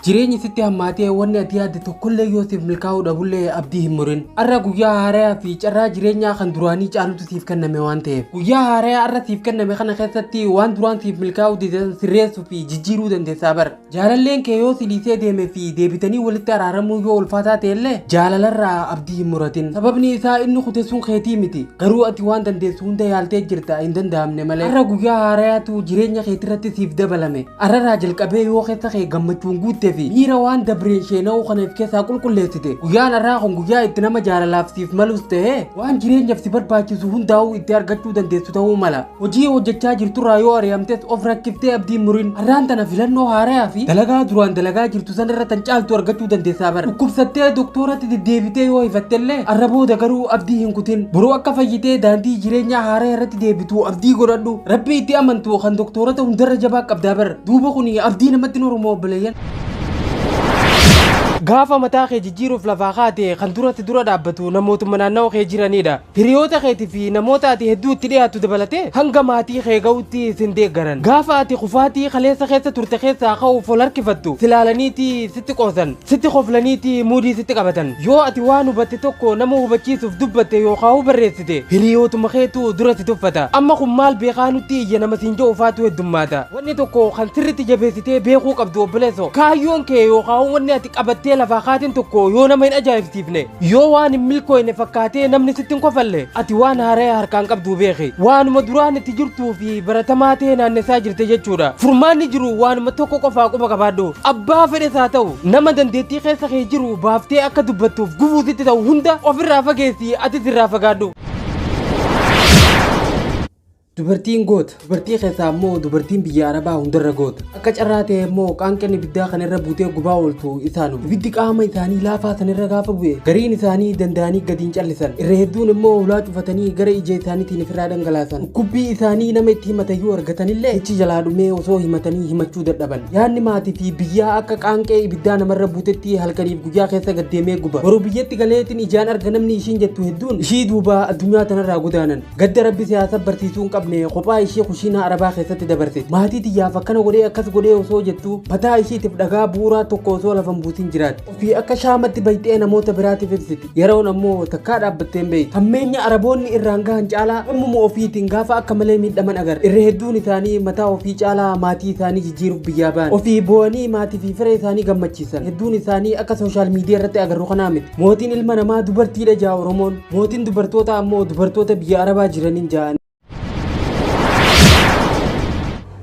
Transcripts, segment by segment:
jireenyi sitti hammaatee wanni ati yaadde tokkollee yoosif milkaa'uu dhabullee abdii hin murin arra guyyaa haaraa fi carraa jireenyaa kan duraanii caalutu siif kenname waan ta'eef guyyaa haaraa arra siif kenname kana keessatti waan duraan siif milkaa'uu didan sirreessuu fi jijjiiruu dandeessaa bar jaalalleen kee yoo silisee deeme fi deebitanii walitti araaramuu yoo ulfaataa ta'ellee jaalalarraa abdii hin muratin sababni isaa inni kute sun keetii miti garuu ati waan dandeessu hunda yaaltee jirta hin danda'amne malee arra guyyaa haaraatu jireenya keetirratti siif dabalame arrarraa jalqabee yoo keessa kee gammachuun guutte fi miira waan dabree sheena'uu kanaaf keessaa qulqulleessite guyyaan arraa kun guyyaa itti nama jaalalaaf siif malus ta'ee waan jireenyaaf si barbaachisu hundaa'uu itti argachuu dandeessu ta'uu mala hojii hojjechaa jirturraa yoo ari'amtes of rakkiftee abdiin murin arraan tana filannoo haaraa fi dalagaa duraan dalagaa jirtu sanarra tan caaltu argachuu dandeessaa bara dhukkubsattee doktooratti deddeebitee yoo hifattellee arra booda garuu abdii hin kutin boruu akka fayyitee daandii jireenyaa haaraa irratti deebitu abdii godhadhu rabbi itti amantu kan doktoorata hundarra jabaa qabdaa bara duuba kun abdii namatti oromoo obboleeyyan gaafa mataa kee jijjiiruuf lafaa kaate kan duratti dura dhaabbatu namootuma naannawaa kee jiranidha hiriyoota keetii fi namoota ati hedduu itti dhiyaatu dabalatee hanga maatii kee ga'utti isin deeggaran gaafa ati kufaatii kaleessa keessa turte keessaa ka'uuf ol harkifattu silaalaniiti sitti qoosan sitti koflaniiti muudii sitti qabatan yoo ati waan hubatte tokko nama hubachiisuuf dubbatte yookaan barreessite hiriyootuma keetu dura si tuffata amma kun maal beekaa nutti iyya nama siin jedhu faatu heddummaata wanni tokko kan sirritti jabeessitee beekuu qabdu obboleessoo kaayyoon kee yookaan wanni ati qabattee lafaa kaatiin tokko yoo nama hin ajaa'ibsiifne yoo waan hin milkooyne fakkaatee namni sitti hin kofalle ati waan haaraa harkaan qabdu beeki waanuma duraan itti jirtuu fi baratamaa ta'e naannessaa jirte jechuudha furmaanni jiru waanuma tokko qofaa quba qabaadhu abbaa fedhes haa ta'u nama dandeettii keessa kee jiru baaftee akka dubbattuuf gufuu sitti ta'u hunda ofirraa fageessi ati sirraa fagaadhu dubartiin goota dubartii keessaa immoo dubartiin biyya arabaa hundarra goota akka carraa ta'e immoo qaanqeen ibiddaa kanarra buutee gubaa ooltu isaanuma ibiddi qaama isaanii laafaa sanirra gaafa bu'e gariin isaanii danda'anii gadiin callisan irra hedduun immoo ulaa cufatanii gara ija isaaniitiin ofirraa dhangalaasan dhukkubbii isaanii nama itti himatayyuu argatanillee ichi jalaa dhumee osoo himatanii himachuu dadhaban yaadni maatii fi biyyaa akka qaanqee ibiddaa namarra buutetti halkaniif guyyaa keessa gaddeemee guba boruu biyyatti galeetiin ijaan arga namni ishiin jettu hedduun ishii duuba addunyaa tanarraa godaanan gadda rabbi siyaasa barsiisuun qaba kophaa ishee kushiinaa arabaa keessatti dabarse maatii xiyyaaf akkana godhee akkas godhee osoo jettu mataa ishiitiif dhagaa bu'uuraa tokko osoo lafan buutiin jiraatti ofii akka shaamatti bayxee namoota biraatiif ibsiti yeroon ammoo takkaa dhaabbattee hin beektu hammeenya araboonni irraan gahan caalaa uumama ofiitiin gaafa akka malee miidhaman agar irra hedduun isaanii mataa ofii caalaa maatii isaanii jijjiiruuf biyyaa ba'an ofii boo'anii maatii fi firee isaanii gammachiisan hedduun isaanii akka sooshaal miidiyaa irratti agarru kanaa miti mootiin ilma namaa dubartiidha jaa oromoon mootiin dubartoota ammoo dubartoota biyya arabaa jiraniin ja'an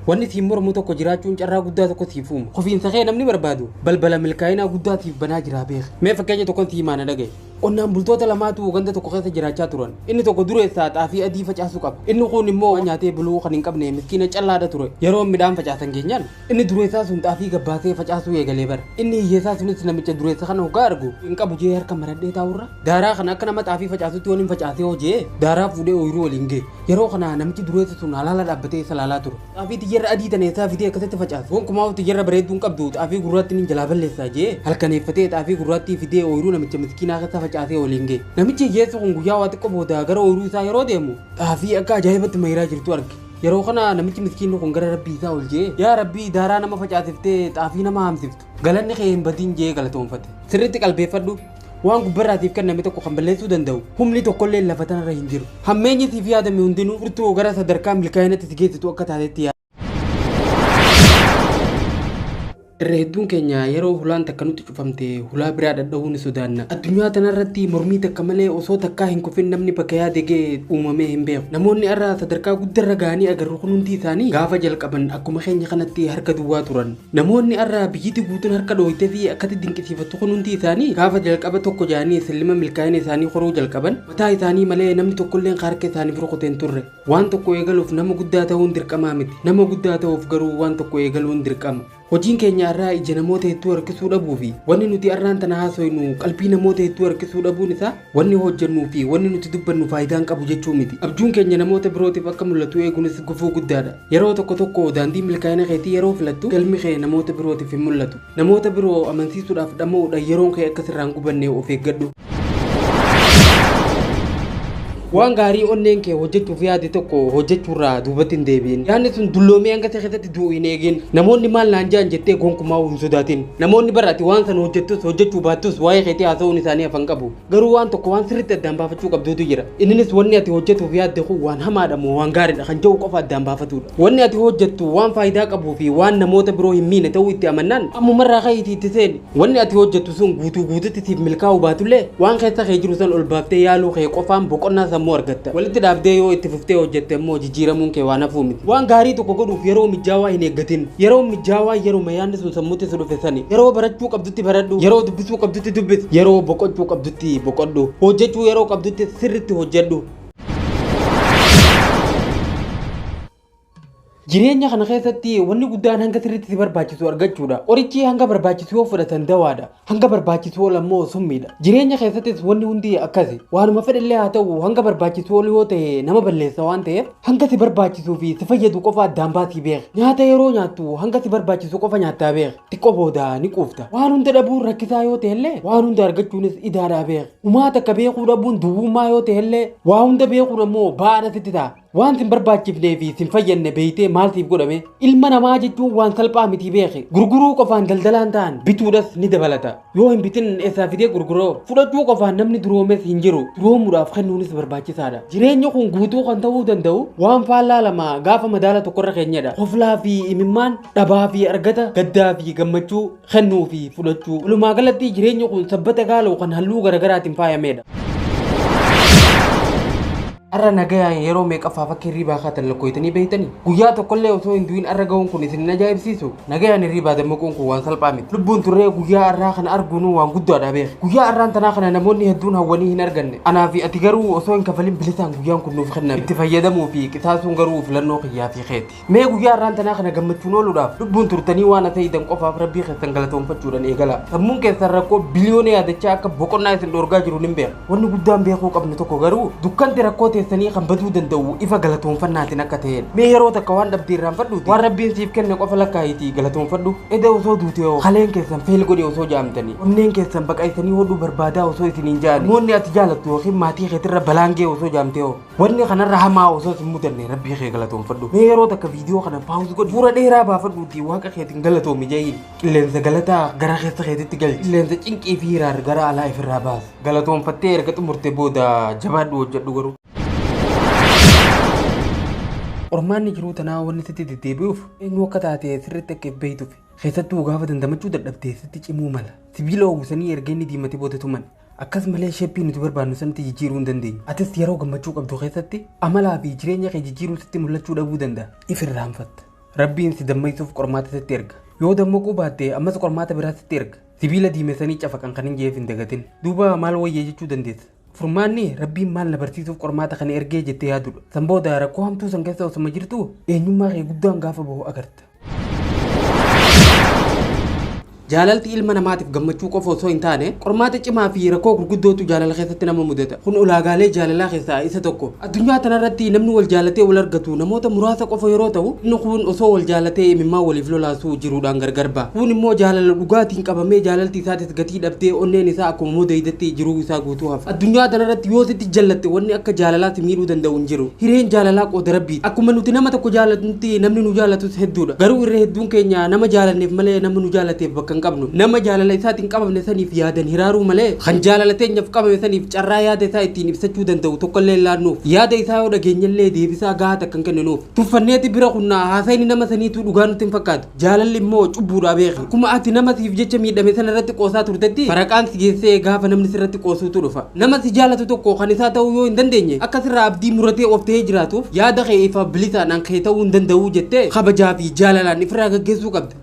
wanni siin mormu tokko jiraachuun carraa guddaa tokko siif uumu qofiinsa kee namni barbaadu balbala milkaa'inaa guddaa siif banaa jira beek mee fakkeenya tokkoon sii maana dhagaye qonnaan bultoota lamaatu ganda tokko keessa jiraachaa turan inni tokko dureessaa xaafii adii facaasuu qaba inni kun immoo nyaatee buluu kan hin qabne miskiina callaadha ture yeroo midhaan facaasan keenyaan inni dureessaa sun xaafii gabbaasee facaasuu eegalee bara inni hiyyeessaa sunis namicha dureessa kana hoggaa argu hin qabu jee harka maradhee taa'urra daaraa kana akka nama xaafii facaasutti waliin facaasee hojii daaraa fuudhee ooyiruu waliin gee yeroo kana namichi dureessa sun halaala dhaabbatee salaalaa ture xaafii tiyyarra adii taneessaa fidee akkasitti facaasu gonkumaa tiyyarra bareedduun qabdu xaafii gurraatti ni jalaa balleessaa jee halkaneeffatee xaafii gurraatti fidee ooyiruu namicha miskiinaa keessa facaasee waliin gee namichi hiyyeessu kun guyyaa waa xiqqoo booda gara ooyiruu isaa yeroo deemu xaafii akka ajaa'ibatti mayiraa jirtu arge yeroo kana namichi miskiinni kun gara rabbii isaa ol jee yaa rabbii daaraa nama facaasiftee xaafii nama haamsiftu galanni kee hin badiin jee galatoonfate sirriitti qalbeeffadhu waan gubbarraatiif kenname tokko kan balleessuu danda'u humni tokkollee lafa tanarra hin jiru hammeenyi siif yaadame hundinuu furtuu gara sadarkaa milkaa'inatti si geessitu akka taatetti irra hedduun keenya yeroo hulaan takka nutti cufamte hulaa biraa dhadha'uu ni sodaanna addunyaa tanarratti mormii takka malee osoo takkaa hin kufin namni bakka yaade ga'e uumamee hin beeku namoonni irraa sadarkaa guddarra ga'anii agarru kun hundi isaanii gaafa jalqaban akkuma keenya kanatti harka duwwaa turan namoonni irraa biyyiti guutuun harka dhooytee fi akkatti dinqisiifattu kun hundi isaanii gaafa jalqaba tokko ja'anii sillima milkaa'ina isaanii horuu jalqaban mataa isaanii malee namni tokkolleen harka isaaniif rukuteen turre waan tokko eegaluuf nama guddaa ta'uun dirqamaa miti nama guddaa ta'uuf garuu waan tokko eegaluun dirqama hojiin keenya irraa ija namoota hedduu harkisuu dhabuu fi wanni nuti arraan tana haasoynu qalbii namoota hedduu harkisuu dhabuun isaa wanni hojjennuu fi wanni nuti dubbannu faayidaan qabu jechuu miti abjuun keenya namoota birootiif akka mul'atu eeguunis gufuu guddaadha yeroo tokko tokko daandii milkaa'ina keetii yeroo filattu galmi kee namoota birootiif hin mul'atu namoota biroo amansiisuudhaaf dhama'uudha yeroon kee akka sirraan gubanne of eeggadhu waan gaarii onneen kee hojjechuuf yaade tokko hojjechuurraa duubatti hin deebiin yaadni sun dulloomee hanga ta'e keessatti du'u hin eegin namoonni maal naan jaan jettee gonkumaa hin sodaatin namoonni baraati waan san hojjettus hojjechuu baattus waa'ee keetii haasa'uun isaanii afan qabu garuu waan tokko waan sirriitti addaan baafachuu qabduutu jira innis wanni ati hojjetuuf yaadde kun waan hamaadha moo waan gaariidha kan jedhu qofa addaan baafatudha wanni ati hojjettu waan faayidaa qabuu fi waan namoota biroo hin miine ta'uu itti amannaan ammumarraa ka'iitii itti seeni wanni ati hojjettu sun guutuutti siif milkaa'uu baatullee waan keessa kee jiru san ol baaftee yaaluu kee qofaan boqonnaa sammuu argatta walitti dhaabdee yoo itti fuftee hojjette immoo jijjiiramuun kee waan hafuu miti waan gaarii tokko godhuuf yeroo mijaawaa hin eeggatin yeroo mijaawaa yeroo yaadni sun sammuutti si dhufe sani yeroo barachuu qabdutti baradhu yeroo dubbisuu qabdutti dubbisi yeroo boqochuu qabdutti boqodhu hojjechuu yeroo qabdutti sirriitti hojjedhu jireenya kana keessatti wanni guddaan hanga sirriitti si barbaachisu argachuudha qorichi hanga barbaachisu yoo fudhatan dawaadha hanga barbaachisu lammoo summiidha jireenya keessattis wanni hundi akkasi waanuma fedhallee haa ta'u hanga barbaachisu yoo ta'e nama balleessa waan ta'eef hanga si barbaachisuu fi si fayyadu qofa addaan baasii beek nyaata yeroo nyaattu hanga si barbaachisu qofa nyaattaa beek xiqqoo booda ni quufta waan hunda dhabuun rakkisaa yoo ta'ellee waan hunda argachuunis idaadhaa beek umaa takka beekuu dhabuun duwwummaa yoo ta'ellee waa hunda beekuun ammoo baadha sitti ta'a waan sin barbaachifnee fi sin fayyadne beeytee maal siif godhame ilma namaa jechuun waan salphaa miti beeke gurguruu qofaan daldalaan ta'an bituudhas ni dabalata yoo hin bitin eessaa fidee gurguroo fudhachuu qofaan namni duroomes hin jiru duroomuudhaaf kennuunis barbaachisaadha jireenya kun guutuu kan ta'uu danda'u waan faallaa lama gaafa madaala tokkorra keenyadha qoflaa fi imimmaan dhabaa fi argata gaddaa fi gammachuu kennuu fi fudhachuu walumaa galatti jireenya kun sabbata gaaluu kan halluu garaagaraatiin faayameedha arra nagaya yeroo meeqaffaa fakki hirribaa kaatan lakkoytanii beeytanii guyyaa tokkollee osoo hin du'in arra ga'uun kun isin ajaa'ibsiisu nagayaan hirribaa dammaquun kun waan salphaa miti lubbuun turree guyyaa arraa kana arguun waan guddaadha beek guyyaa arraan tanaa kana namoonni hedduun hawwanii hin arganne anaa fi ati garuu osoo hin kafalin bilisaan guyyaan kun nuuf kenname itti fayyadamuu fi qisaasuun garuu filannoo kiyyaa fi keeti mee guyyaa arraan tanaa kana gammachuun ooluudhaaf lubbuun turtanii waan ta'eedan qofaaf rabbii keessan galatoonfachuudhaan eegala sammuun keessan rakkoo biliyoona yaadachaa akka boqonnaa isin dhoorgaa jiru nin beeka wanni guddaan beekuu qabnu tokko garuu dukkanti rakkoo sanii kan baduu danda'u ifa galatoonfannaatiin akka ta'een mee yeroo takka waan dhabdee irraanfadhuuti waan rabbiin siif kenne qofa lakkaayitii galatoonfadhu eda osoo duutee haleen keessan feel godhe osoo jaamtanii onneen keessan baqaysanii hodhuu barbaadaa osoo isiniin ja'an namoonni ati jaalattu yookiin maatii keetirra balaangee osoo jaamtee wanni kanarra hamaa osoo sin mudanne rabbii kee galatoonfadhu mee yeroo takka viidiyoo kana paawus godhi fuula dheeraa baafadhuuti waaqa keetiin galatoomi ja'iin qilleensa galataa gara keessa keetitti galchi qilleensa cinqii fi hiraar gara alaa ifirraa baas galatoonfattee erga xumurte booda jabaadhu hojjedhu garuu ormaanni jiruu tanaa wanni sitti deddeebi'uuf eenyu akka taate sirriitti akka beeytuuf keessattuu gaafa dandamachuu dadhabdee sitti cimuu mala sibiila oogusanii ergeenni diimatee booda tuman akkas malee sheeppii nuti barbaannu sanatti jijjiiruu hin dandeenyu atis yeroo gammachuu qabdu keessatti amalaa fi jireenya kee jijjiiruu sitti mul'achuu dhabuu danda'a ifirraanfatta rabbiin si dammaysuuf qormaata sitti erga yoo dammaquu baatte ammas qormaata biraa sitti erga sibiila diimesanii cafaqan kan hin jeef hin dagatin duuba maal wayyee jechuu dandeessa furmaanni rabbiin maal na barsiisuuf qormaata kana ergee jettee yaadudha san booda rakkoo hamtuu san keessa osuma jirtu eenyummaa kee guddaan gaafa bahu agarta jaalalti ilma namaatiif gammachuu qofa osoo hin taane qormaata cimaa fi rakkoo gurguddootu jaalala keessatti nama mudata kun ulaagaalee jaalalaa keessaa isa tokko addunyaa tanarratti namni wal jaalatee wal argatu namoota muraasa qofa yeroo ta'u inni kun osoo wal jaalatee imimmaa waliif lolaasuu jiruudhaan gargar ba'a kun immoo jaalala dhugaatiin qabamee jaalalti isaatis gatii dhabdee onneen isaa akkuma mudeeydatti jiruu isaa guutuu hafa addunyaa tanarratti yoo sitti jallatte wanni akka jaalalaatti miidhuu danda'u hin jiru hireen jaalalaa qooda rabbiiti akkuma nuti nama tokko jaalatutti namni nu jaalatus hedduudha garuu irra hedduun keenya nama jaalanneef malee nama nu jaalateef bakka qabnu nama jaalala isaatiin qabamne saniif yaadan hiraaruu malee kan jaalala teenyaaf qabame saniif carraa yaada isaa ittiin ibsachuu danda'u tokkollee laannuuf yaada isaa yoo dhageenyallee deebisaa gahaa takkan kenninuuf tuffanneeti bira kunnaa haasayni nama saniitu dhugaa nutti hin fakkaatu jaalalli immoo cubbuudhaa beeka akkuma ati nama siif jecha miidhame sana irratti qoosaa turtetti faraqaan si geessee gaafa namni sirratti qoosuutu dhufa nama si jaalatu tokko kan isaa ta'uu yoo hin dandeenye akka sirraa abdii muratee of ta'ee jiraatuuf yaada kee ifa bilisaan kee ta'uu hin danda'uu jettee kabajaa fi jaalalaan ifirraa gaggeessuu qabda